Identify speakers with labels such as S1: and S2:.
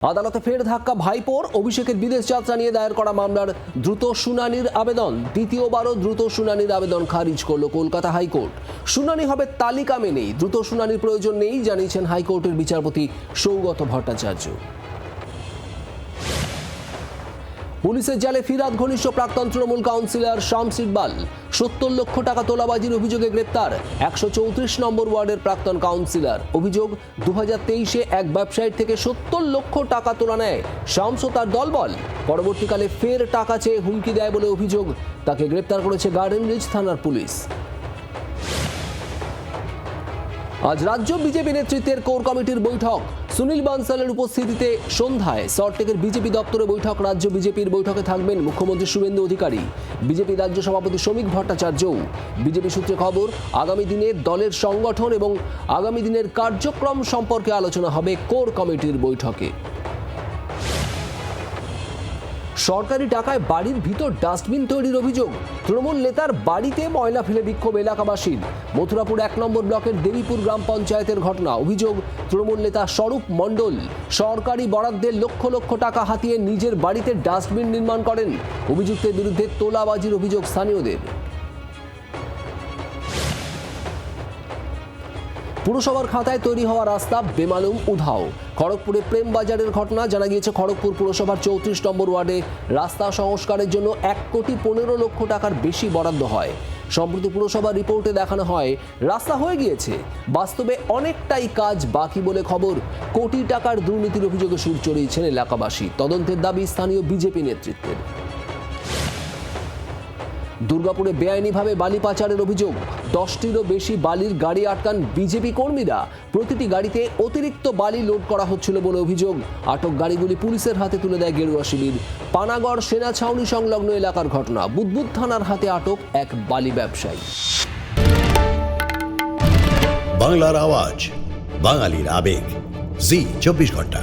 S1: আদালতে ফের ধাক্কা ভাইপোর। অভিষেকের বিদেশ যাত্রা নিয়ে দায়ের করা মামলার দ্রুত শুনানির আবেদন, দ্বিতীয়বারও দ্রুত শুনানির আবেদন খারিজ করল কলকাতা হাইকোর্ট। শুনানি হবে তালিকা মেনেই, দ্রুত শুনানির প্রয়োজন নেই জানিয়েছেন হাইকোর্টের বিচারপতি সৌগত ভট্টাচার্য। পুলিশের জালে ফিরাদ ঘনিষ্ঠ প্রাক্তন তৃণমূল কাউন্সিলর শামস ইকবাল 70 লক্ষ টাকা তোলাবাজির অভিযোগে গ্রেপ্তার। 134 নম্বর ওয়ার্ডের প্রাক্তন কাউন্সিলর। অভিযোগ, 2023-এ এক ব্যবসায়ীর থেকে 70 লক্ষ টাকা তোলা নেয় শামস ও তার দলবল। পরবর্তীকালে ফের টাকা চেয়ে হুমকি দেয় বলে অভিযোগ। তাকে গ্রেপ্তার করেছে গার্ডেন রিচ থানার পুলিশ। আজ রাজ্য বিজেপি নেতৃত্বের কোর কমিটির বৈঠক। সুনীল বানসালের উপস্থিতিতে সন্ধ্যায় সল্টলেকের বিজেপি দপ্তরে বৈঠক। রাজ্য বিজেপির বৈঠকে থাকবেন মুখ্যমন্ত্রী শুভেন্দু অধিকারী, বিজেপি রাজ্য সভাপতি শ্রমিক ভট্টাচার্যও। বিজেপি সূত্রে খবর, আগামী দিনের দলের সংগঠন এবং আগামী দিনের কার্যক্রম সম্পর্কে আলোচনা হবে কোর কমিটির বৈঠকে। সরকারি টাকায় বাড়ির ভিতর ডাস্টবিন তৈরির অভিযোগ। তৃণমূল নেতার বাড়িতে ময়লা ফেলে বিক্ষোভ এলাকাবাসীর। মথুরাপুর 1 নম্বর ব্লকের দেবীপুর গ্রাম পঞ্চায়েতের ঘটনা। অভিযোগ, তৃণমূল নেতা স্বরূপ মণ্ডল সরকারি বরাদ্দের লক্ষ লক্ষ টাকা হাতিয়ে নিজের বাড়িতে ডাস্টবিন নির্মাণ করেন। অভিযুক্তের বিরুদ্ধে তোলাবাজির অভিযোগ স্থানীয়দের। পুরসভার খাতায় তৈরি হওয়া রাস্তা বেমালুম উধাও। খড়গপুরে প্রেম বাজারের ঘটনা। জানা গিয়েছে, খড়গপুর পুরসভার 34 নম্বর ওয়ার্ডে রাস্তা সংস্কারের জন্য 1,15 লক্ষ টাকার বেশি বরাদ্দ হয়। সম্প্রতি পুরসভার রিপোর্টে দেখানো হয় রাস্তা হয়ে গিয়েছে, বাস্তবে অনেকটাই কাজ বাকি বলে খবর। কোটি টাকার দুর্নীতির অভিযোগে সুর চড়িয়েছেন এলাকাবাসী। তদন্তের দাবি স্থানীয় বিজেপি নেতৃত্বের। দুর্গাপুরে বেআইনিভাবে বালি পাচারের অভিযোগ। 10টিরও বেশি বালির গাড়ি আটকান বিজেপি কর্মীরা। প্রতিটি গাড়িতে অতিরিক্ত বালি লোড করা হচ্ছিল বলে অভিযোগ। আটক গাড়িগুলি পুলিশের হাতে তুলে দেয় গেরুয়া শিবির। পানাগড় সেনা ছাউনি সংলগ্ন এলাকার ঘটনা। বুদবুদ থানার হাতে আটক এক বালি ব্যবসায়ী।
S2: বাংলার আওয়াজ, বাঙালির আবেগ, জি 24 ঘন্টা।